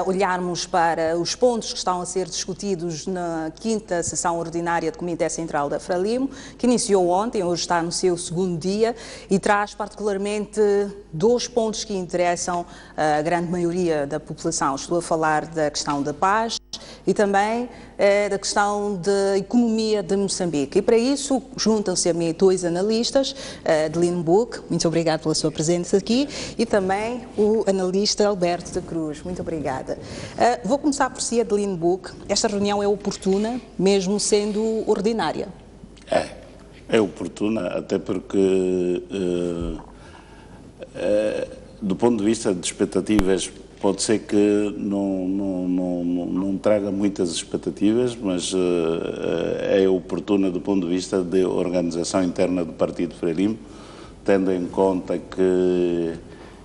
olharmos para os pontos que estão a ser discutidos na 5ª sessão ordinária do Comitê Central da Frelimo, que iniciou ontem, hoje está no seu segundo dia, e traz particularmente 2 pontos que interessam a grande maioria da população. Estou a falar da questão da paz e também da questão da economia de Moçambique. E para isso juntam-se a mim 2 analistas, Adelino Buque, muito obrigado pela sua presença aqui, e também o analista Alberto da Cruz. Muito obrigada. Vou começar por si, Adelino Buque. Esta reunião é oportuna, mesmo sendo ordinária? É oportuna, até porque, do ponto de vista de expectativas, pode ser que não traga muitas expectativas, mas é oportuna do ponto de vista de organização interna do Partido Frelimo, tendo em conta que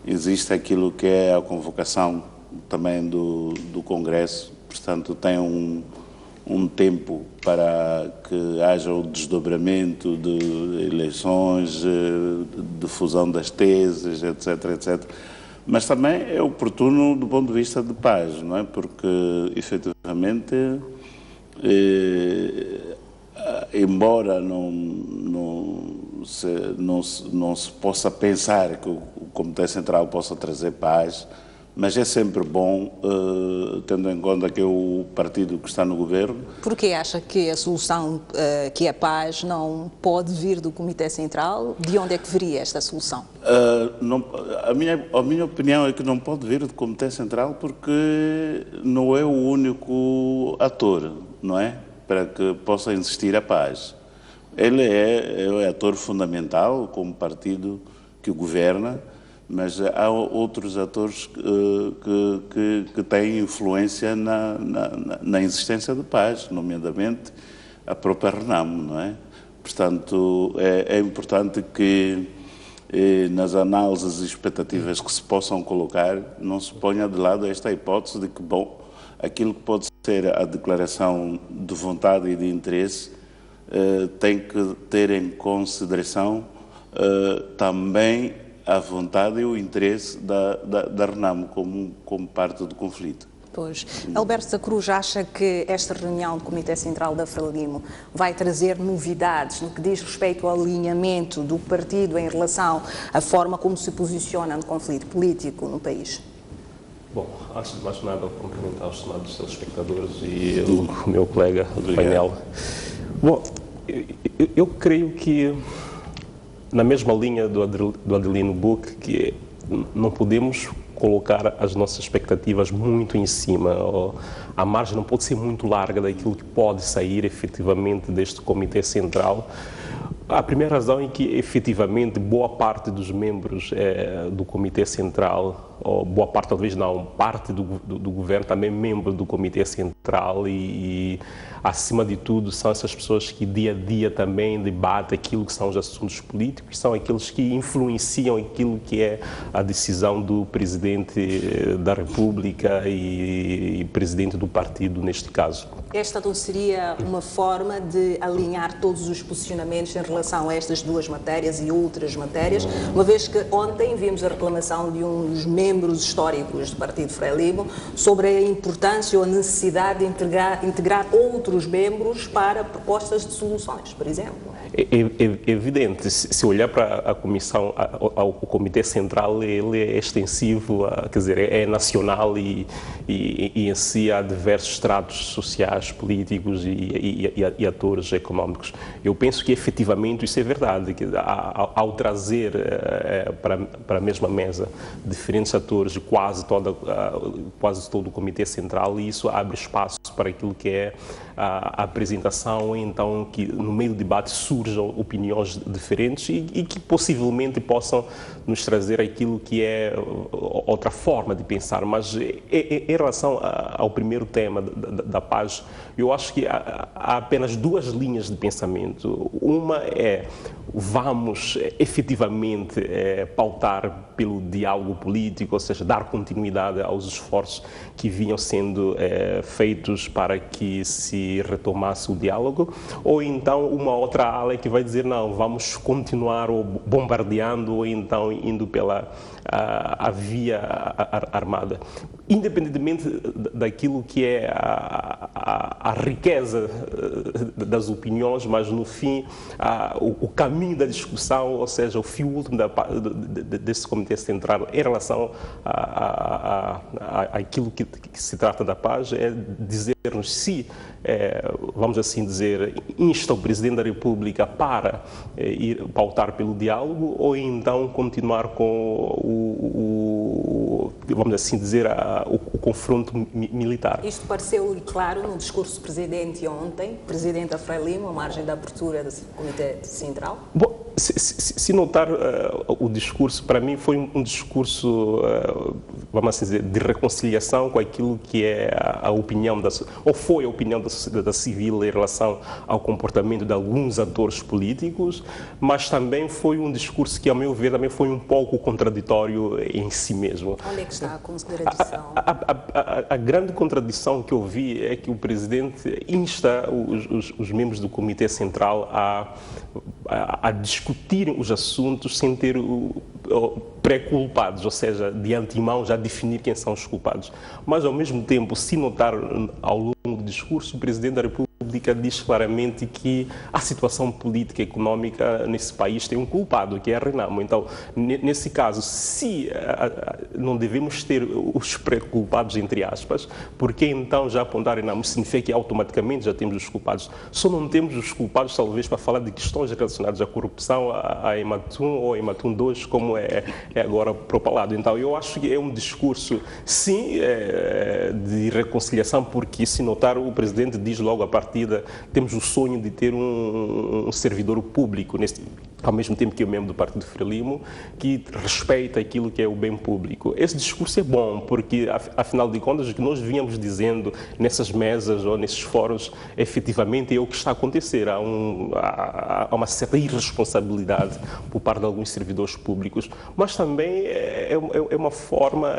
existe aquilo que é a convocação também do Congresso, portanto tem um tempo para que haja o desdobramento de eleições, de fusão das teses, etc, etc. Mas também é oportuno do ponto de vista de paz, não é? Porque, efetivamente, embora não se possa pensar que o Comitê Central possa trazer paz, mas é sempre bom, tendo em conta que é o partido que está no governo. Por que acha que a solução, que é a paz, não pode vir do Comitê Central? De onde é que viria esta solução? A minha opinião é que não pode vir do Comitê Central porque não é o único ator, não é? Para que possa existir a paz. Ele é o ator fundamental como partido que o governa, mas há outros atores que têm influência na existência de paz, nomeadamente a própria Renamo, não é? Portanto, é importante que nas análises e expectativas que se possam colocar, não se ponha de lado esta hipótese de que, bom, aquilo que pode ser a declaração de vontade e de interesse tem que ter em consideração também a vontade e o interesse da Renamo como parte do conflito. Pois. Alberto da Cruz acha que esta reunião do Comitê Central da Frelimo vai trazer novidades no que diz respeito ao alinhamento do partido em relação à forma como se posiciona no conflito político no país? Bom, antes de mais nada, cumprimentar os estimados telespectadores e o meu colega do painel. Bom, eu creio que na mesma linha do Adelino Buque, que não podemos colocar as nossas expectativas muito em cima. A margem não pode ser muito larga daquilo que pode sair efetivamente deste Comitê Central. A primeira razão é que, efetivamente, boa parte dos membros do Comitê Central, ou boa parte, talvez não, parte do governo também é membro do Comitê Central e, acima de tudo, são essas pessoas que dia a dia também debatem aquilo que são os assuntos políticos, são aqueles que influenciam aquilo que é a decisão do Presidente da República e Presidente do partido, neste caso. Esta não seria uma forma de alinhar todos os posicionamentos em relação a estas 2 matérias e outras matérias, uma vez que ontem vimos a reclamação de uns membros históricos do Partido Frelimo sobre a importância ou a necessidade de integrar outros membros para propostas de soluções, por exemplo. É evidente, se olhar para a comissão, ao Comitê Central, ele é extensivo, quer dizer, é nacional e em si há diversos estratos sociais, políticos e atores económicos. Eu penso que efetivamente isso é verdade, que ao trazer para a mesma mesa diferentes atores de quase todo o Comitê Central, isso abre espaço para aquilo que é a apresentação, então que no meio do debate surjam opiniões diferentes e que possivelmente possam nos trazer aquilo que é outra forma de pensar. Mas em relação ao primeiro tema da paz, eu acho que há apenas 2 linhas de pensamento. Uma é, vamos efetivamente pautar pelo diálogo político, ou seja, dar continuidade aos esforços que vinham sendo feitos para que se retomasse o diálogo, ou então uma outra ala que vai dizer não, vamos continuar bombardeando ou então indo pela a via armada. independentemente daquilo que é a riqueza das opiniões, mas no fim o caminho da discussão, ou seja, o fio último desse Comitê Central em relação àquilo que se trata da paz é dizer-nos se, vamos assim dizer, insta o Presidente da República para ir pautar pelo diálogo ou então continuar com vamos assim dizer, o confronto militar. Isto pareceu claro no discurso do Presidente ontem, Presidente da Frelimo, à margem da abertura do Comitê Central? Bom, se notar o discurso, para mim foi um discurso, vamos assim dizer, de reconciliação com aquilo que é a opinião, ou foi a opinião da sociedade civil em relação ao comportamento de alguns atores políticos, mas também foi um discurso que, ao meu ver, também foi um pouco contraditório em si mesmo. Onde é que está a contradição? A grande contradição que eu vi é que o Presidente insta os membros do Comitê Central a discutirem os assuntos sem ter pré-culpados, ou seja, de antemão já definir quem são os culpados. Mas, ao mesmo tempo, se notar ao longo do discurso, o Presidente da República diz claramente que a situação política e económica nesse país tem um culpado, que é a Renamo. Então, nesse caso, se não devemos ter os pré-culpados, entre aspas, porque então já apontar a Renamo significa que automaticamente já temos os culpados. Só não temos os culpados, talvez, para falar de questões relacionadas à corrupção, a Ematum ou a Ematum 2, como é agora propalado. Então, eu acho que é um discurso, sim, de reconciliação, porque, se notar, o Presidente diz logo a partida, temos o sonho de ter um servidor público, ao mesmo tempo que é membro do Partido Frelimo, que respeita aquilo que é o bem público. Esse discurso é bom, porque, afinal de contas, o que nós vínhamos dizendo nessas mesas ou nesses fóruns, efetivamente é o que está a acontecer. Há uma certa irresponsabilidade por parte de alguns servidores públicos, mas também é uma forma,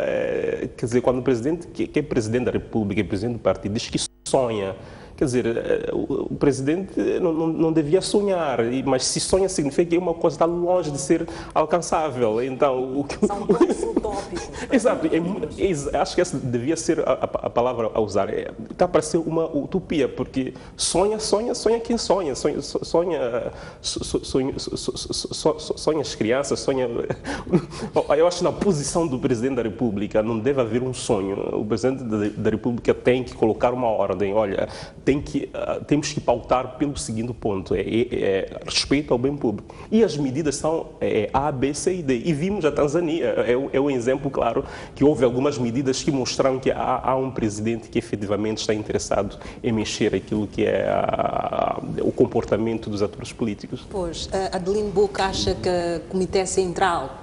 quer dizer, quando o Presidente, que é Presidente da República, é Presidente do Partido, diz que sonha. Quer dizer, o Presidente não devia sonhar, mas se sonha significa que é uma coisa está longe de ser alcançável. Então, são pontos utópicos. Exato, acho que essa devia ser a palavra a usar. Está a parecer uma utopia, porque sonha quem sonha. Sonha as crianças, sonha... Eu acho que na posição do Presidente da República não deve haver um sonho. O Presidente da República tem que colocar uma ordem. Olha, temos que pautar pelo seguinte ponto, respeito ao bem público. E as medidas são A, B, C e D. E vimos a Tanzânia, é um exemplo claro que houve algumas medidas que mostraram que há um presidente que efetivamente está interessado em mexer aquilo que é o comportamento dos atores políticos. Pois, Adeline Boca acha que o Comitê Central,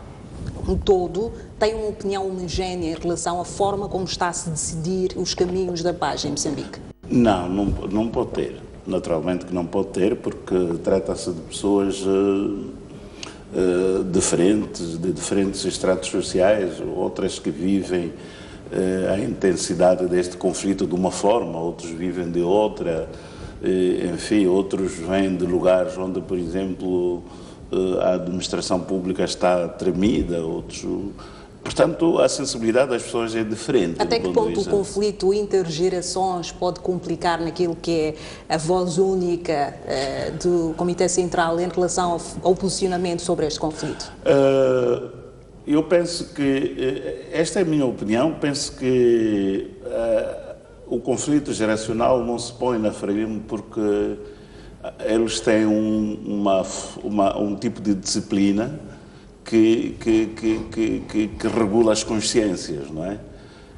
um todo, tem uma opinião homogénea em relação à forma como está a se decidir os caminhos da paz em Moçambique? Não pode ter. Naturalmente que não pode ter, porque trata-se de pessoas diferentes, de diferentes estratos sociais, outras que vivem a intensidade deste conflito de uma forma, outros vivem de outra, enfim, outros vêm de lugares onde, por exemplo, a administração pública está tremida, outros... Portanto, a sensibilidade das pessoas é diferente. Até que ponto o conflito intergerações pode complicar naquilo que é a voz única do Comitê Central em relação ao posicionamento sobre este conflito? Eu penso que, esta é a minha opinião, penso que o conflito geracional não se põe na Frelimo porque eles têm um tipo de disciplina que regula as consciências, não é?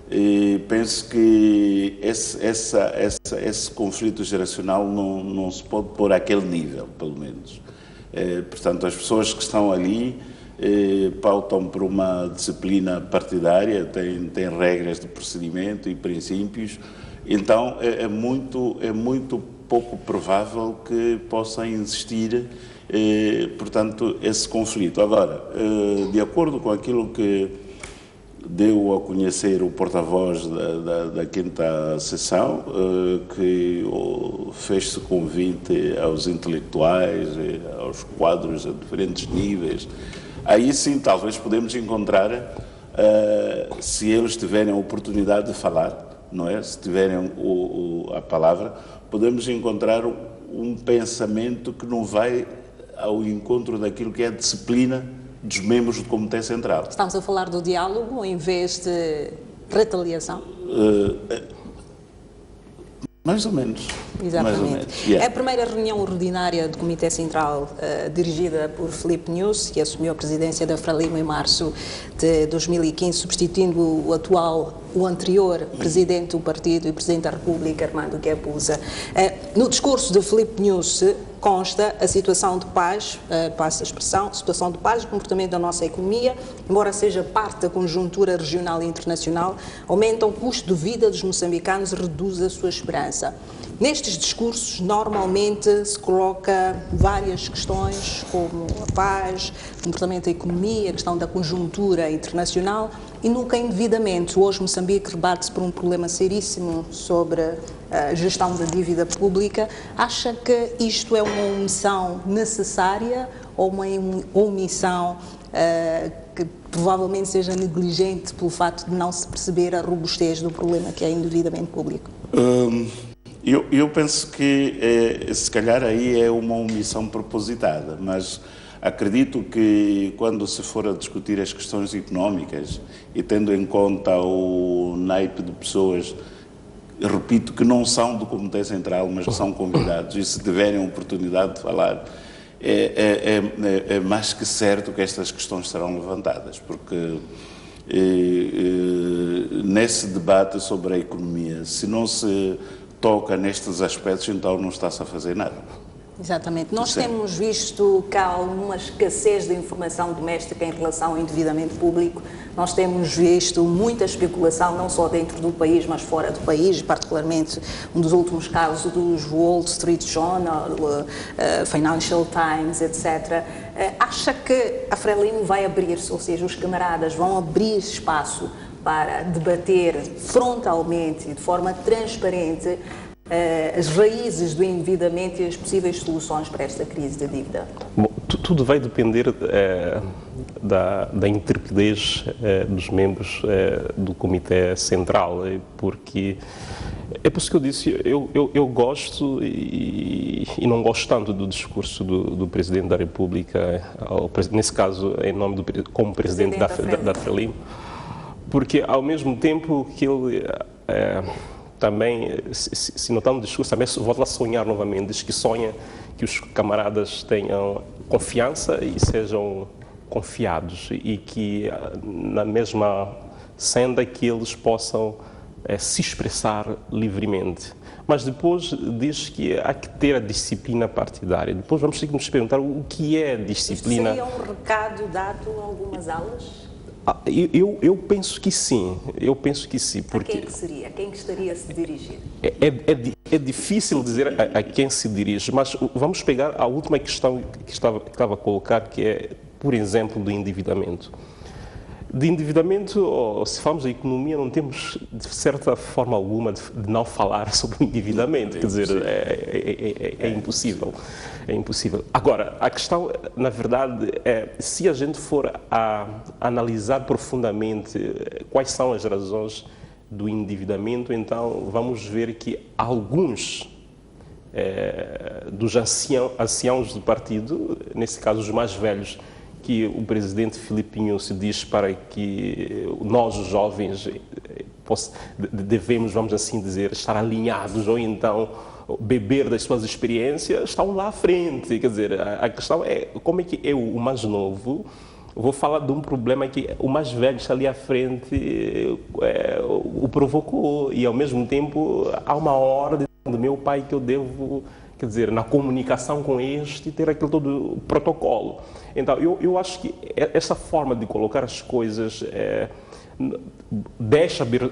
E penso que esse conflito geracional não se pode pôr àquele nível, pelo menos. Portanto, as pessoas que estão ali pautam por uma disciplina partidária, têm regras de procedimento e princípios, então é muito pouco provável que possa existir portanto, esse conflito. Agora, de acordo com aquilo que deu a conhecer o porta-voz da quinta sessão, que fez-se convite aos intelectuais, aos quadros a diferentes níveis, aí sim talvez podemos encontrar se eles tiverem a oportunidade de falar, não é? Se tiverem a palavra, podemos encontrar um pensamento que não vai ao encontro daquilo que é a disciplina dos membros do Comitê Central. Estamos a falar do diálogo em vez de retaliação? Mais ou menos. Exatamente. Mais ou menos. Yeah. A primeira reunião ordinária do Comitê Central, dirigida por Filipe Nunes, que assumiu a presidência da Frelimo em março de 2015, substituindo o anterior presidente do partido e presidente da República, Armando Guebuza. No discurso de Filipe Nunes consta a situação de paz, passa a expressão, situação de paz e comportamento da nossa economia, embora seja parte da conjuntura regional e internacional, aumenta o custo de vida dos moçambicanos e reduz a sua esperança. Nestes discursos, normalmente se coloca várias questões, como a paz, o comportamento da economia, a questão da conjuntura internacional e nunca indevidamente. Hoje Moçambique rebate-se por um problema seríssimo sobre a gestão da dívida pública. Acha que isto é uma omissão necessária ou uma omissão que provavelmente seja negligente pelo facto de não se perceber a robustez do problema que é endividamento público? Eu penso que, se calhar, aí é uma omissão propositada, mas acredito que, quando se for a discutir as questões económicas e tendo em conta o naipe de pessoas, repito, que não são do Comitê Central, mas que são convidados, e se tiverem a oportunidade de falar, é mais que certo que estas questões serão levantadas, porque nesse debate sobre a economia, se não se toca nestes aspectos, então não está-se a fazer nada. Exatamente. Nós temos visto cá alguma escassez de informação doméstica em relação ao endividamento público. Nós temos visto muita especulação, não só dentro do país, mas fora do país, particularmente um dos últimos casos dos Wall Street Journal, Financial Times, etc. Acha que a Frelimo vai abrir-se, ou seja, os camaradas vão abrir espaço para debater frontalmente e de forma transparente as raízes do endividamento e as possíveis soluções para esta crise da dívida? Bom, tudo vai depender da intrepidez dos membros do Comitê Central, porque é por isso que eu disse, eu gosto e não gosto tanto do discurso do Presidente da República, nesse caso em nome como Presidente da Frelimo, porque ao mesmo tempo que ele também, se notar no discurso, também volta a sonhar novamente, diz que sonha que os camaradas tenham confiança e sejam confiados e que na mesma senda que eles possam se expressar livremente. Mas depois diz que há que ter a disciplina partidária. Depois vamos ter que nos perguntar o que é disciplina. Isto seria um recado dado em algumas aulas? Eu penso que sim, porque... A quem que seria? A quem que estaria a se dirigir? É difícil dizer a quem se dirige, mas vamos pegar a última questão que estava a colocar, que é, por exemplo, do endividamento. De endividamento, se falamos da economia, não temos, de certa forma alguma, de não falar sobre o endividamento. Quer dizer, é impossível. É impossível. Agora, a questão, na verdade, é se a gente for a analisar profundamente quais são as razões do endividamento, então vamos ver que alguns dos anciãos do partido, nesse caso os mais velhos, que o presidente Filipe Nunes diz para que nós, os jovens, devemos, vamos assim dizer, estar alinhados ou então beber das suas experiências, estão lá à frente. Quer dizer, a questão é como é que eu, o mais novo, vou falar de um problema que o mais velho está ali à frente o provocou e, ao mesmo tempo, há uma ordem do meu pai que eu devo, quer dizer, na comunicação com este, ter aquele todo o protocolo. Então, eu acho que essa forma de colocar as coisas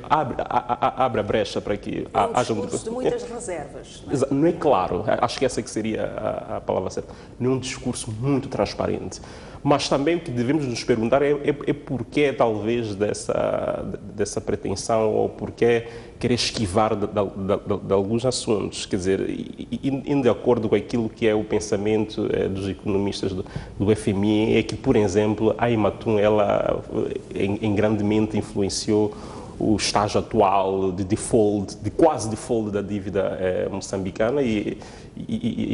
abre a brecha para que haja um discurso de muitas reservas. Não é claro, acho que essa que seria a palavra certa. Não é um discurso muito transparente. Mas também o que devemos nos perguntar é porquê, talvez, dessa pretensão, ou porquê querer esquivar de alguns assuntos. Quer dizer, indo de acordo com aquilo que é o pensamento dos economistas do FMI, é que, por exemplo, a Imatum, ela em grandemente influenciou o estágio atual de default, de quase default da dívida moçambicana, e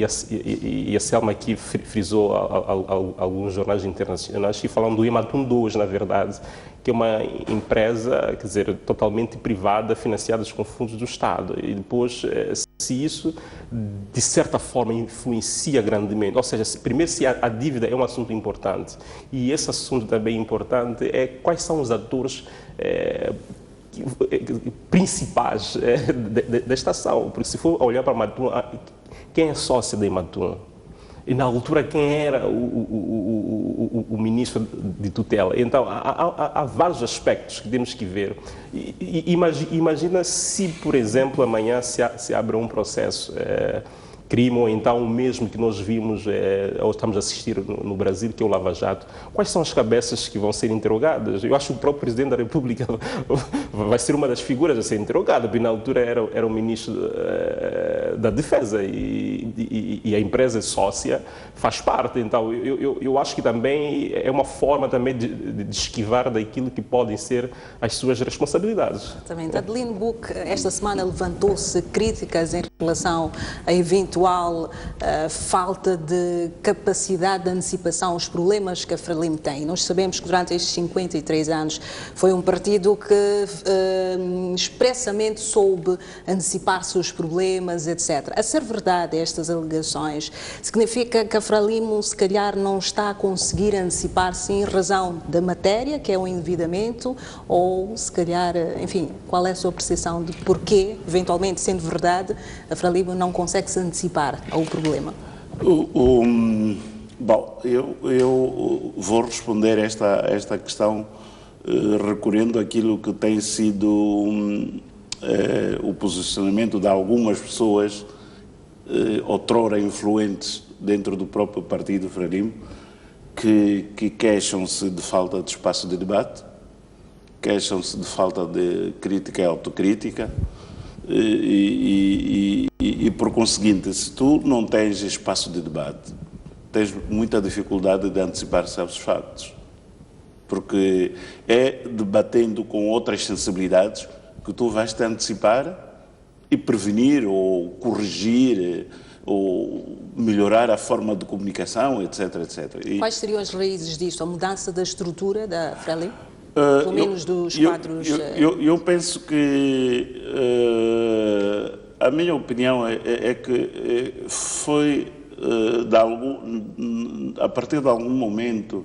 a Selma aqui frisou alguns jornais internacionais que falam do Imatum 2, na verdade, que é uma empresa, quer dizer, totalmente privada, financiada com fundos do Estado. E depois, se isso, de certa forma, influencia grandemente, ou seja, primeiro, se a dívida é um assunto importante, e esse assunto também importante é quais são os atores principais desta ação, porque se for olhar para a Imatum, quem é sócio da Imatum? E na altura quem era o ministro de tutela? Então há vários aspectos que temos que ver. Imagina se, por exemplo, amanhã se abre um processo crime, ou então o mesmo que nós vimos ou estamos a assistir no Brasil, que é o Lava Jato. Quais são as cabeças que vão ser interrogadas? Eu acho que o próprio Presidente da República vai ser uma das figuras a ser interrogada, porque na altura era o Ministro da Defesa e a empresa sócia faz parte. Então, eu acho que também é uma forma também de esquivar daquilo que podem ser as suas responsabilidades. Exatamente. Adeline Buch, esta semana levantou-se críticas em relação a eventual falta de capacidade de antecipação aos problemas que a Frelimo tem. Nós sabemos que durante estes 53 anos foi um partido que expressamente soube antecipar-se os problemas, etc. A ser verdade estas alegações, significa que a Frelimo se calhar não está a conseguir antecipar-se em razão da matéria, que é o endividamento, ou se calhar, enfim, qual é a sua percepção de porquê, eventualmente sendo verdade, a Frelimo não consegue se antecipar ao problema? Bom, eu vou responder esta questão recorrendo àquilo que tem sido o posicionamento de algumas pessoas outrora influentes dentro do próprio partido Frelimo, que queixam-se de falta de espaço de debate, queixam-se de falta de crítica e autocrítica, e por conseguinte, se tu não tens espaço de debate, tens muita dificuldade de antecipar-se aos factos, porque é debatendo com outras sensibilidades que tu vais te antecipar e prevenir ou corrigir ou melhorar a forma de comunicação, etc, etc. Quais seriam as raízes disto? A mudança da estrutura da Frelimo? Pelo menos dos quadros... Eu penso que a minha opinião é que foi a partir de algum momento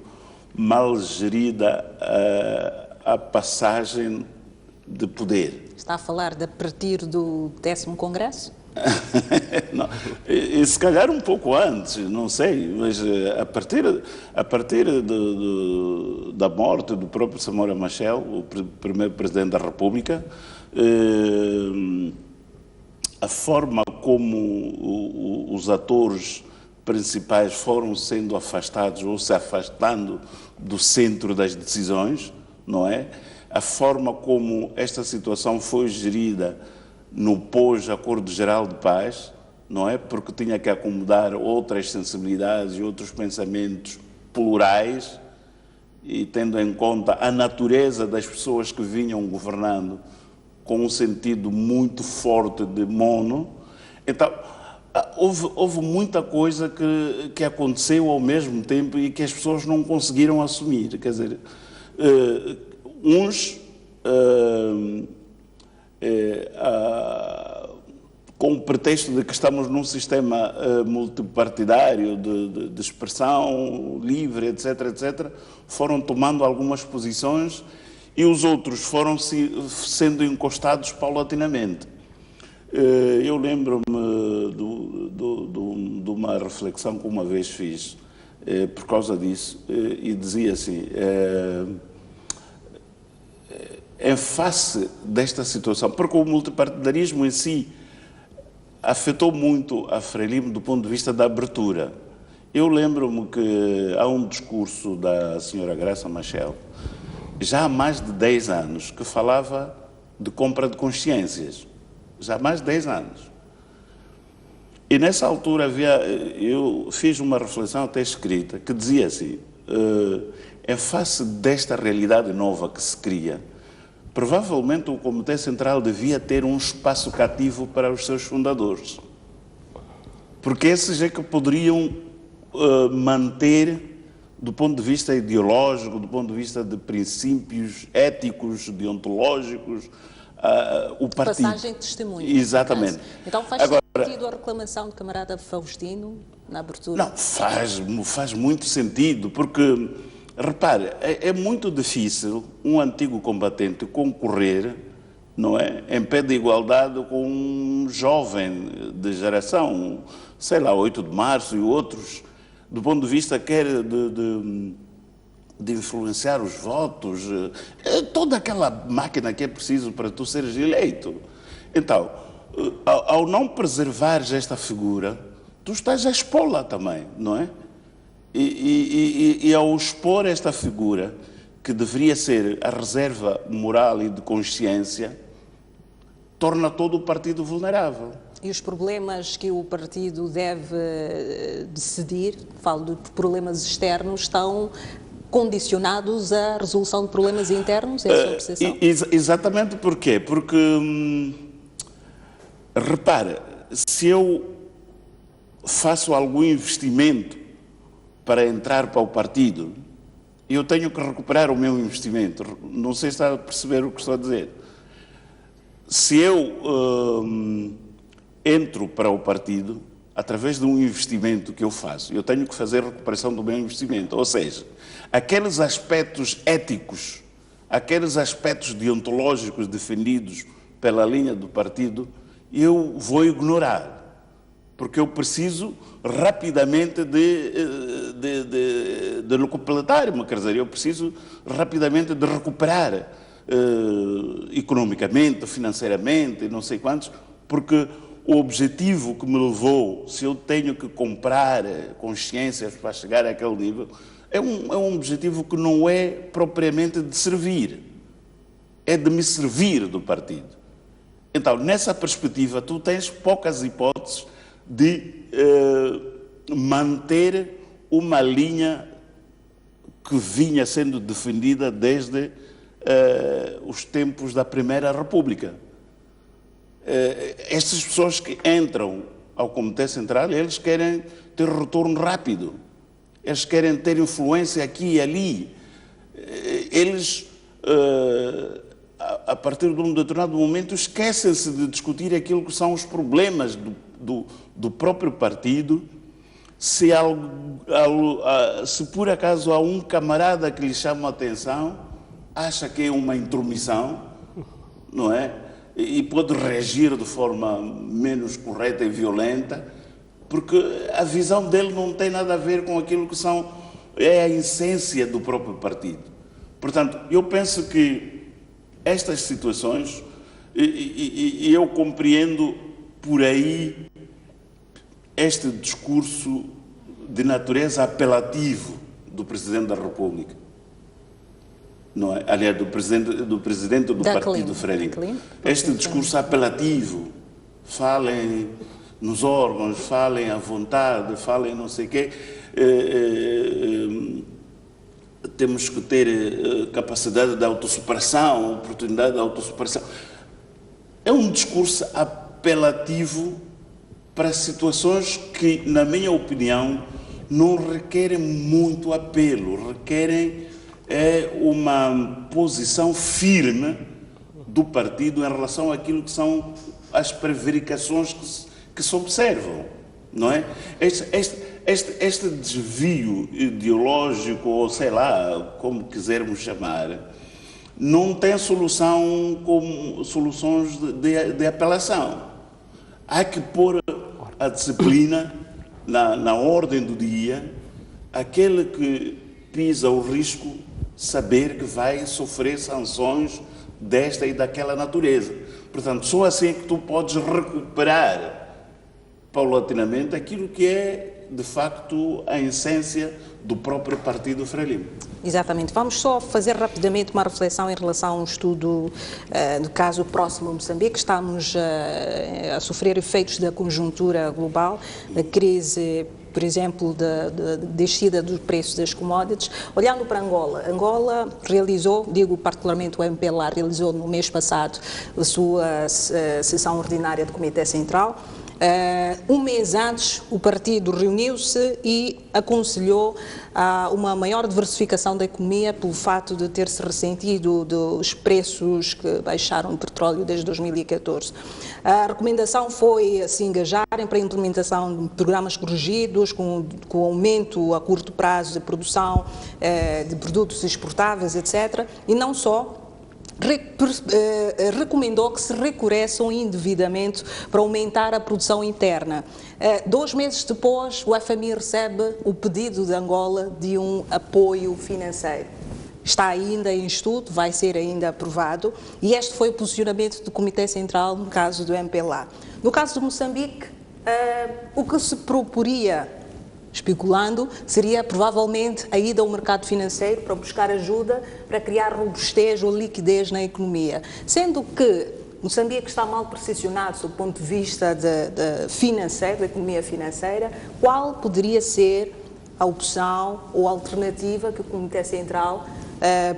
mal gerida a passagem de poder. Está a falar de a partir do 10º Congresso? Não, e se calhar um pouco antes, não sei, mas a partir da morte do próprio Samora Machel, o primeiro Presidente da República, a forma como os atores principais foram sendo afastados ou se afastando do centro das decisões, não é? A forma como esta situação foi gerida no pós-Acordo Geral de Paz, não é? Porque tinha que acomodar outras sensibilidades e outros pensamentos plurais, e tendo em conta a natureza das pessoas que vinham governando com um sentido muito forte de mono. Então, houve muita coisa que aconteceu ao mesmo tempo e que as pessoas não conseguiram assumir. Quer dizer, com o pretexto de que estamos num sistema multipartidário de expressão livre, etc, etc, foram tomando algumas posições e os outros foram sendo encostados paulatinamente. Eu lembro-me de uma reflexão que uma vez fiz por causa disso, e dizia assim: em face desta situação, porque o multipartidarismo em si afetou muito a Frelimo do ponto de vista da abertura, Eu lembro-me que há um discurso da senhora Graça Machel, já há mais de 10 anos, que falava de compra de consciências. Já há mais de 10 anos. E nessa altura eu fiz uma reflexão até escrita, que dizia assim, em face desta realidade nova que se cria, provavelmente o Comitê Central devia ter um espaço cativo para os seus fundadores. Porque esses é que poderiam manter, do ponto de vista ideológico, do ponto de vista de princípios éticos, deontológicos, o partido. Passagem de testemunho. Exatamente. Então faz sentido a reclamação do camarada Faustino na abertura? Não, faz muito sentido, porque, repare, é muito difícil um antigo combatente concorrer, não é, em pé de igualdade com um jovem de geração, sei lá, 8 de março e outros, do ponto de vista quer de influenciar os votos, toda aquela máquina que é preciso para tu seres eleito. Então, ao não preservares esta figura, tu estás a expô-la também, não é? E ao expor esta figura, que deveria ser a reserva moral e de consciência, torna todo o partido vulnerável. E os problemas que o partido deve decidir, falo de problemas externos, estão condicionados à resolução de problemas internos? É a sua percepção? Exatamente porquê? Porque, repara, se eu faço algum investimento para entrar para o partido, eu tenho que recuperar o meu investimento. Não sei se está a perceber o que estou a dizer. Se eu entro para o partido, através de um investimento que eu faço, eu tenho que fazer recuperação do meu investimento. Ou seja, aqueles aspectos éticos, aqueles aspectos deontológicos defendidos pela linha do partido, eu vou ignorar. Porque eu preciso rapidamente de completar-me, quer dizer, eu preciso rapidamente de recuperar economicamente, financeiramente, não sei quantos, porque o objetivo que me levou, se eu tenho que comprar consciências para chegar àquele nível, é um objetivo que não é propriamente de servir, é de me servir do partido. Então, nessa perspectiva, tu tens poucas hipóteses de manter uma linha que vinha sendo defendida desde os tempos da Primeira República. Estas pessoas que entram ao Comitê Central, eles querem ter retorno rápido, eles querem ter influência aqui e ali, eles, a partir de um determinado momento, esquecem-se de discutir aquilo que são os problemas do próprio partido. Se por acaso há um camarada que lhe chama a atenção, acha que é uma intromissão, não é? E pode reagir de forma menos correta e violenta, porque a visão dele não tem nada a ver com aquilo que é a essência do próprio partido. Portanto, eu penso que estas situações, e eu compreendo por aí este discurso de natureza apelativo do Presidente da República, não é? Aliás, do presidente do Partido Frelimo. Este discurso apelativo, falem nos órgãos, falem à vontade, falem não sei o quê, temos que ter capacidade de autossuperação, oportunidade de autossuperação. É um discurso apelativo para situações que, na minha opinião, não requerem muito apelo, requerem uma posição firme do partido em relação àquilo que são as prevaricações que se observam, não é? Este desvio ideológico, ou sei lá, como quisermos chamar, não tem solução como soluções de apelação. Há que pôr a disciplina na ordem do dia, aquele que pisa o risco, saber que vai sofrer sanções desta e daquela natureza. Portanto, só assim é que tu podes recuperar paulatinamente aquilo que é de facto, a essência do próprio Partido Frelimo. Exatamente. Vamos só fazer rapidamente uma reflexão em relação a um estudo do caso próximo a Moçambique. Estamos a sofrer efeitos da conjuntura global, da crise, por exemplo, da descida dos preços das commodities. Olhando para Angola, Angola realizou, digo particularmente o MPLA, realizou no mês passado a sua sessão ordinária do Comitê Central. Um mês antes, o partido reuniu-se e aconselhou uma maior diversificação da economia pelo fato de ter-se ressentido dos preços que baixaram o petróleo desde 2014. A recomendação foi se engajarem para a implementação de programas corrigidos, com aumento a curto prazo de produção de produtos exportáveis, etc. E não só. Recomendou que se recorresse a um endividamento para aumentar a produção interna. 2 meses depois, o FMI recebe o pedido de Angola de um apoio financeiro. Está ainda em estudo, vai ser ainda aprovado, e este foi o posicionamento do Comitê Central no caso do MPLA. No caso de Moçambique, o que se proporia, especulando, seria provavelmente a ida ao mercado financeiro para buscar ajuda para criar robustez ou liquidez na economia. Sendo que Moçambique está mal posicionado do ponto de vista financeiro, da economia financeira, qual poderia ser a opção ou a alternativa que o Comitê Central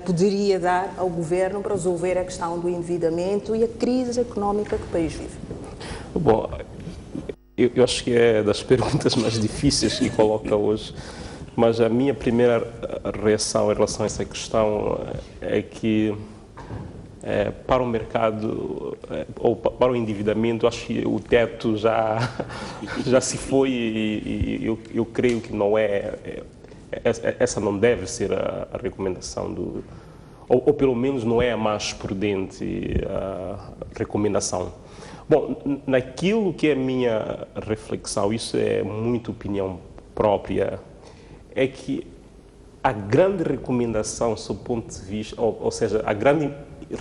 poderia dar ao governo para resolver a questão do endividamento e a crise económica que o país vive? Bom, eu acho que é das perguntas mais difíceis que coloca hoje, mas a minha primeira reação em relação a essa questão é que para o mercado ou para o endividamento, acho que o teto já se foi e eu creio que não essa não deve ser a recomendação ou pelo menos não é a mais prudente recomendação. Bom, naquilo que é a minha reflexão, isso é muito opinião própria, é que a grande recomendação, sob o ponto de vista, ou seja, a grande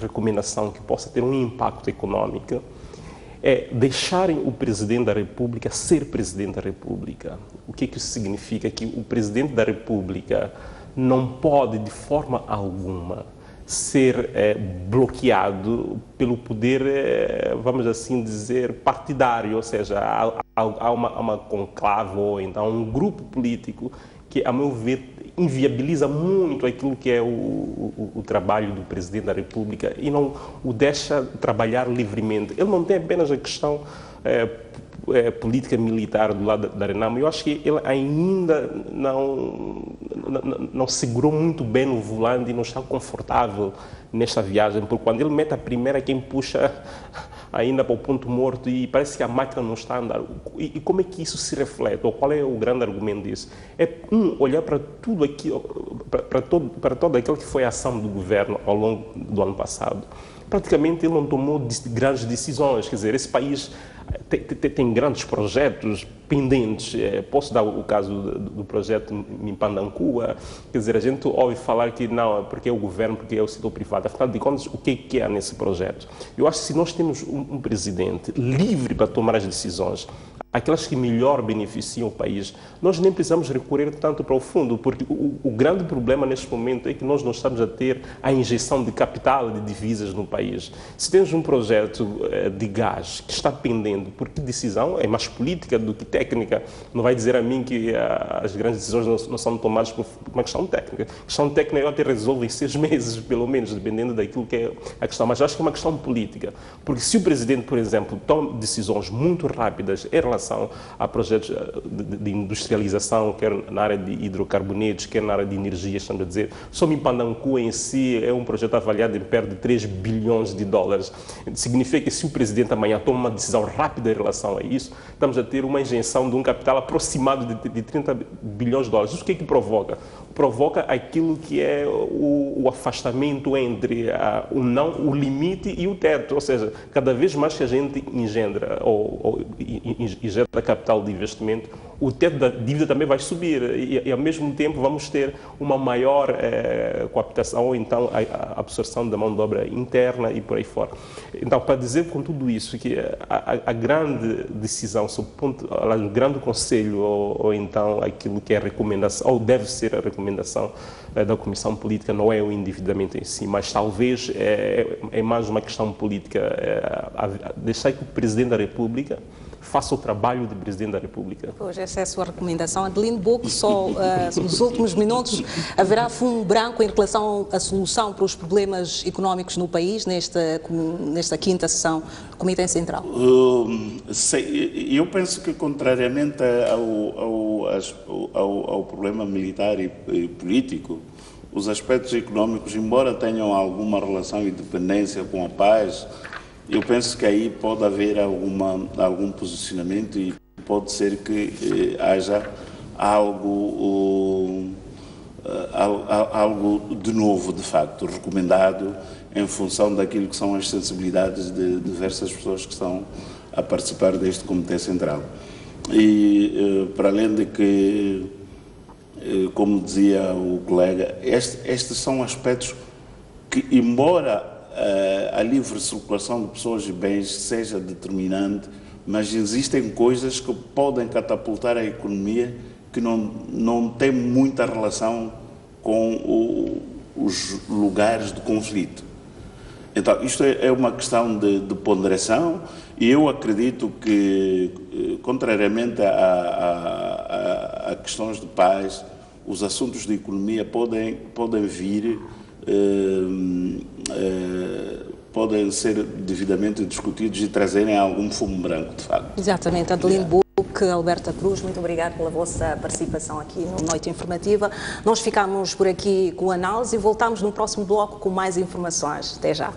recomendação que possa ter um impacto econômico, é deixarem o Presidente da República ser Presidente da República. O que isso significa? Que o Presidente da República não pode, de forma alguma, ser bloqueado pelo poder, vamos assim dizer, partidário, ou seja, há uma conclave ou então um grupo político que, a meu ver, inviabiliza muito aquilo que é o trabalho do Presidente da República e não o deixa trabalhar livremente. Ele não tem apenas a questão política militar do lado da Renamo. Eu acho que ele ainda não segurou muito bem no volante e não está confortável nesta viagem, porque quando ele mete a primeira, quem puxa ainda para o ponto morto e parece que a máquina não está a andar. E como é que isso se reflete? Ou qual é o grande argumento disso? É, olhar para tudo aquilo, para toda aquela que foi a ação do governo ao longo do ano passado. Praticamente ele não tomou grandes decisões, quer dizer, esse país tem grandes projetos pendentes. Posso dar o caso do projeto Mimpandankua, quer dizer, a gente ouve falar que não, porque é o governo, porque é o setor privado. Afinal de contas, o que é nesse projeto? Eu acho que se nós temos um presidente livre para tomar as decisões, aquelas que melhor beneficiam o país, nós nem precisamos recorrer tanto para o fundo, porque o grande problema neste momento é que nós não estamos a ter a injeção de capital, de divisas no país. Se temos um projeto de gás que está pendente, porque decisão é mais política do que técnica, não vai dizer a mim que as grandes decisões não são tomadas por uma questão técnica. A questão técnica até resolve em 6 meses, pelo menos, dependendo daquilo que é a questão, mas eu acho que é uma questão política, porque se o presidente, por exemplo, toma decisões muito rápidas em relação a projetos de industrialização, quer na área de hidrocarbonetos, quer na área de energia, estamos a dizer. Só Mimpandankua em si é um projeto avaliado em perto de 3 bilhões de dólares. Significa que se o presidente amanhã toma uma decisão rápida em relação a isso, estamos a ter uma injeção de um capital aproximado de 30 bilhões de dólares. Isso o que é que provoca? Provoca aquilo que é o afastamento entre o limite e o teto, ou seja, cada vez mais que a gente engendra ou injeta capital de investimento, o teto da dívida também vai subir e ao mesmo tempo vamos ter uma maior cooptação ou então a absorção da mão de obra interna e por aí fora. Então, para dizer com tudo isso que a grande decisão, o grande conselho ou então aquilo que é a recomendação, ou deve ser a recomendação da Comissão Política, não é o endividamento em si, mas talvez é mais uma questão política, deixar que o Presidente da República faça o trabalho de Presidente da República. Pois, essa é a sua recomendação. Adelino Boco, só nos últimos minutos, haverá fumo branco em relação à solução para os problemas económicos no país, nesta quinta sessão do Comitê Central? Eu penso que, contrariamente ao problema militar e político, os aspectos económicos, embora tenham alguma relação e dependência com a paz, eu penso que aí pode haver algum posicionamento e pode ser que haja algo de novo, de facto, recomendado em função daquilo que são as sensibilidades de diversas pessoas que estão a participar deste Comitê Central. E, para além de que, como dizia o colega, estes são aspectos que, embora a livre circulação de pessoas e bens seja determinante, mas existem coisas que podem catapultar a economia que não tem muita relação com os lugares de conflito. Então, isto é uma questão de ponderação e eu acredito que, contrariamente a questões de paz, os assuntos de economia podem vir, podem ser devidamente discutidos e trazerem algum fumo branco, de facto. Exatamente. Adelino Boco, Alberta Cruz, muito obrigado pela vossa participação aqui no Noite Informativa. Nós ficamos por aqui com a análise e voltamos no próximo bloco com mais informações. Até já.